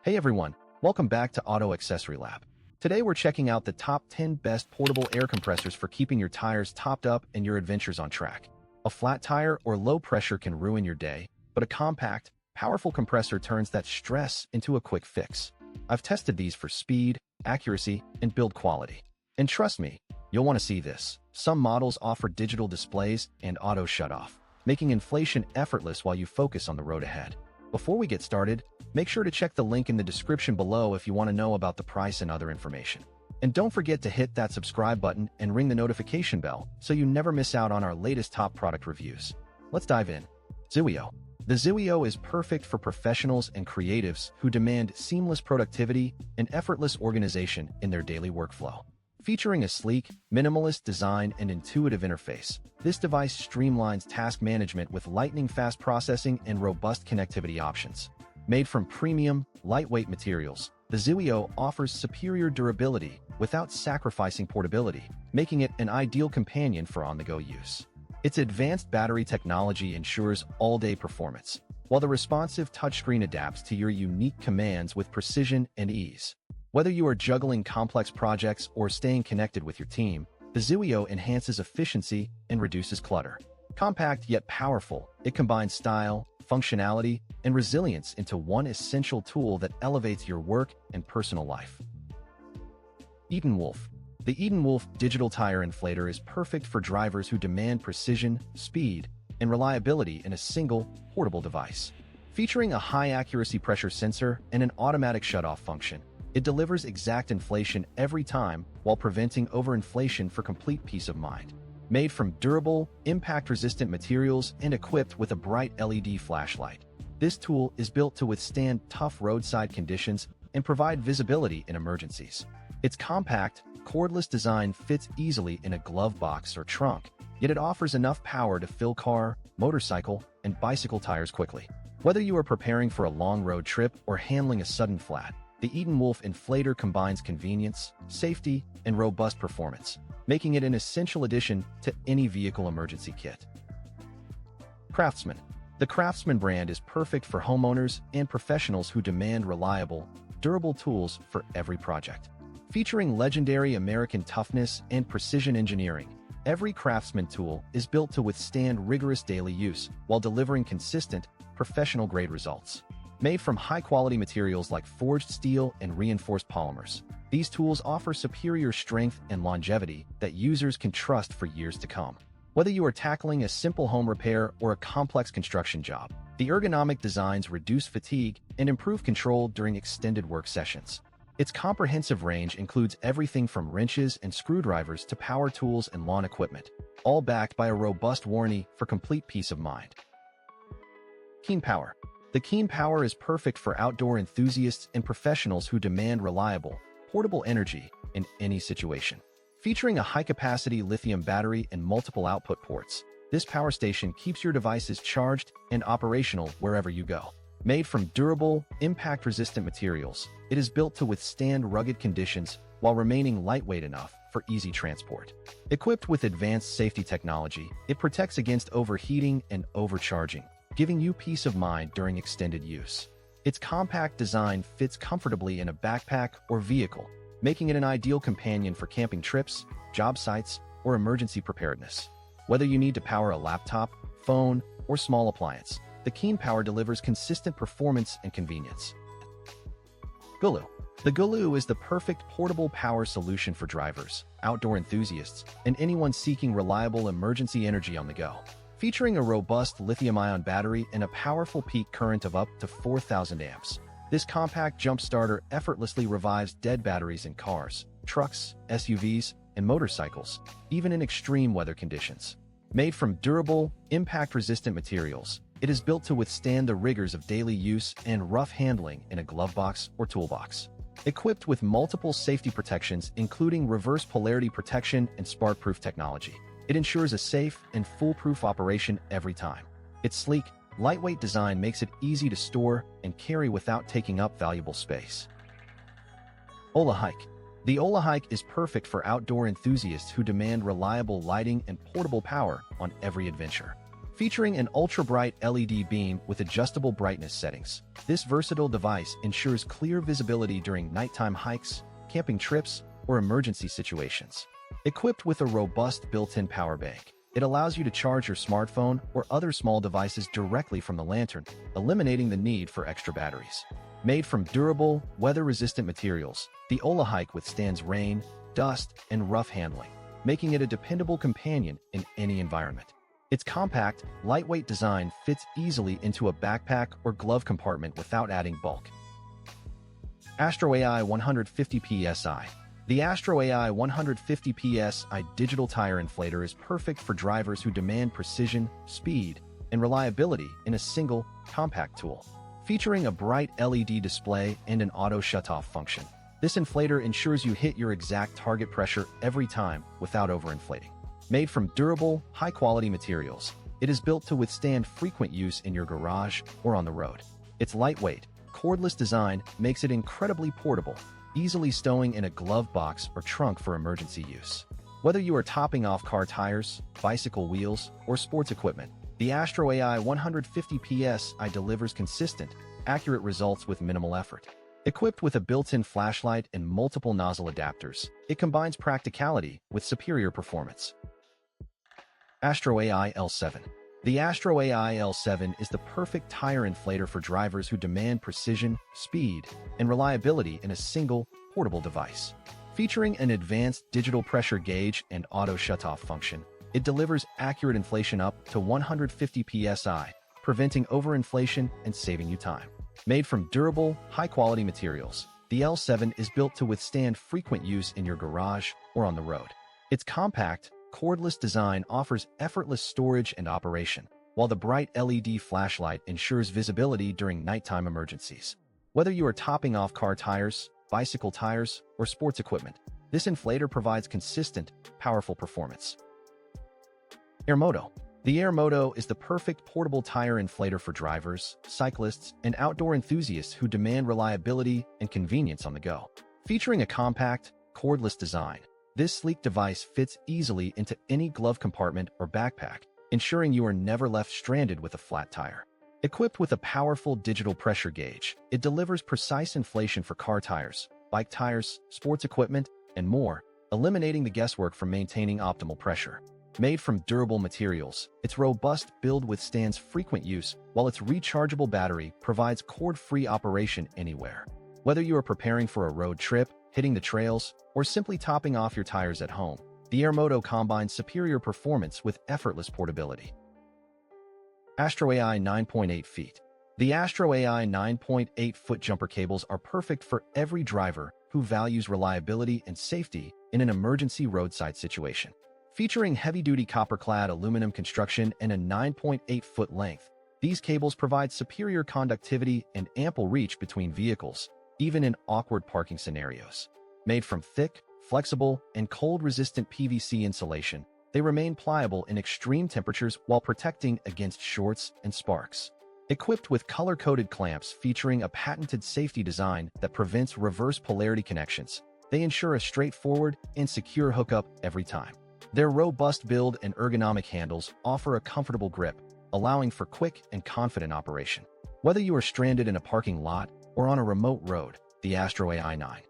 Hey everyone, welcome back to Auto Accessory Lab. Today we're checking out the top 10 best portable air compressors for keeping your tires topped up and your adventures on track. A flat tire or low pressure can ruin your day, but a compact, powerful compressor turns that stress into a quick fix. I've tested these for speed, accuracy, and build quality. And trust me, you'll want to see this. Some models offer digital displays and auto shutoff, making inflation effortless while you focus on the road ahead. Before we get started, make sure to check the link in the description below if you want to know about the price and other information. And don't forget to hit that subscribe button and ring the notification bell so you never miss out on our latest top product reviews. Let's dive in. Ziweo. The Ziweo is perfect for professionals and creatives who demand seamless productivity and effortless organization in their daily workflow. Featuring a sleek, minimalist design and intuitive interface, this device streamlines task management with lightning-fast processing and robust connectivity options. Made from premium, lightweight materials, the Ziweo offers superior durability without sacrificing portability, making it an ideal companion for on-the-go use. Its advanced battery technology ensures all-day performance, while the responsive touchscreen adapts to your unique commands with precision and ease. Whether you are juggling complex projects or staying connected with your team, the Ziweo enhances efficiency and reduces clutter. Compact yet powerful, it combines style, functionality, and resilience into one essential tool that elevates your work and personal life. ETENWOLF. The ETENWOLF digital tire inflator is perfect for drivers who demand precision, speed, and reliability in a single, portable device. Featuring a high-accuracy pressure sensor and an automatic shutoff function, it delivers exact inflation every time while preventing overinflation for complete peace of mind. Made from durable, impact-resistant materials and equipped with a bright LED flashlight, this tool is built to withstand tough roadside conditions and provide visibility in emergencies. Its compact, cordless design fits easily in a glove box or trunk, yet it offers enough power to fill car, motorcycle, and bicycle tires quickly. Whether you are preparing for a long road trip or handling a sudden flat, the ETENWOLF inflator combines convenience, safety, and robust performance, making it an essential addition to any vehicle emergency kit. CRAFTSMAN. The CRAFTSMAN brand is perfect for homeowners and professionals who demand reliable, durable tools for every project. Featuring legendary American toughness and precision engineering, every CRAFTSMAN tool is built to withstand rigorous daily use while delivering consistent, professional-grade results. Made from high-quality materials like forged steel and reinforced polymers, these tools offer superior strength and longevity that users can trust for years to come. Whether you are tackling a simple home repair or a complex construction job, the ergonomic designs reduce fatigue and improve control during extended work sessions. Its comprehensive range includes everything from wrenches and screwdrivers to power tools and lawn equipment, all backed by a robust warranty for complete peace of mind. KeenPower. The KeenPower is perfect for outdoor enthusiasts and professionals who demand reliable, portable energy in any situation. Featuring a high-capacity lithium battery and multiple output ports, this power station keeps your devices charged and operational wherever you go. Made from durable, impact-resistant materials, it is built to withstand rugged conditions while remaining lightweight enough for easy transport. Equipped with advanced safety technology, it protects against overheating and overcharging, giving you peace of mind during extended use. Its compact design fits comfortably in a backpack or vehicle, making it an ideal companion for camping trips, job sites, or emergency preparedness. Whether you need to power a laptop, phone, or small appliance, the KeenPower delivers consistent performance and convenience. GOOLOO. The GOOLOO is the perfect portable power solution for drivers, outdoor enthusiasts, and anyone seeking reliable emergency energy on the go. Featuring a robust lithium-ion battery and a powerful peak current of up to 4,000 amps, this compact jump starter effortlessly revives dead batteries in cars, trucks, SUVs, and motorcycles, even in extreme weather conditions. Made from durable, impact-resistant materials, it is built to withstand the rigors of daily use and rough handling in a glove box or toolbox. Equipped with multiple safety protections including reverse polarity protection and spark-proof technology, it ensures a safe and foolproof operation every time. Its sleek, lightweight design makes it easy to store and carry without taking up valuable space. OlarHike. The OlarHike is perfect for outdoor enthusiasts who demand reliable lighting and portable power on every adventure. Featuring an ultra-bright LED beam with adjustable brightness settings, this versatile device ensures clear visibility during nighttime hikes, camping trips, or emergency situations. Equipped with a robust built-in power bank, it allows you to charge your smartphone or other small devices directly from the lantern, eliminating the need for extra batteries. Made from durable, weather-resistant materials, the OlarHike withstands rain, dust, and rough handling, making it a dependable companion in any environment. Its compact, lightweight design fits easily into a backpack or glove compartment without adding bulk. AstroAI 150 PSI. The AstroAI 150 PSI digital tire inflator is perfect for drivers who demand precision, speed, and reliability in a single, compact tool. Featuring a bright LED display and an auto shutoff function, this inflator ensures you hit your exact target pressure every time without overinflating. Made from durable, high-quality materials, it is built to withstand frequent use in your garage or on the road. Its lightweight, cordless design makes it incredibly portable, easily stowing in a glove box or trunk for emergency use. Whether you are topping off car tires, bicycle wheels, or sports equipment, the AstroAI 150 PSI delivers consistent, accurate results with minimal effort. Equipped with a built-in flashlight and multiple nozzle adapters, it combines practicality with superior performance. AstroAI L7. The AstroAI L7 is the perfect tire inflator for drivers who demand precision, speed, and reliability in a single, portable device. Featuring an advanced digital pressure gauge and auto shutoff function, it delivers accurate inflation up to 150 psi, preventing overinflation and saving you time. Made from durable, high-quality materials, the L7 is built to withstand frequent use in your garage or on the road. Its compact, cordless design offers effortless storage and operation, while the bright LED flashlight ensures visibility during nighttime emergencies. Whether you are topping off car tires, bicycle tires, or sports equipment, this inflator provides consistent, powerful performance. Airmoto. The Airmoto is the perfect portable tire inflator for drivers, cyclists, and outdoor enthusiasts who demand reliability and convenience on the go. Featuring a compact, cordless design, this sleek device fits easily into any glove compartment or backpack, ensuring you are never left stranded with a flat tire. Equipped with a powerful digital pressure gauge, it delivers precise inflation for car tires, bike tires, sports equipment, and more, eliminating the guesswork from maintaining optimal pressure. Made from durable materials, its robust build withstands frequent use, while its rechargeable battery provides cord-free operation anywhere. Whether you are preparing for a road trip, hitting the trails, or simply topping off your tires at home, the Airmoto combines superior performance with effortless portability. AstroAI 9.8 feet. The AstroAI 9.8-foot jumper cables are perfect for every driver who values reliability and safety in an emergency roadside situation. Featuring heavy-duty copper-clad aluminum construction and a 9.8-foot length, these cables provide superior conductivity and ample reach between vehicles, even in awkward parking scenarios. Made from thick, flexible, and cold-resistant PVC insulation, they remain pliable in extreme temperatures while protecting against shorts and sparks. Equipped with color-coded clamps featuring a patented safety design that prevents reverse polarity connections, they ensure a straightforward and secure hookup every time. Their robust build and ergonomic handles offer a comfortable grip, allowing for quick and confident operation. Whether you are stranded in a parking lot or on a remote road, the AstroAI 9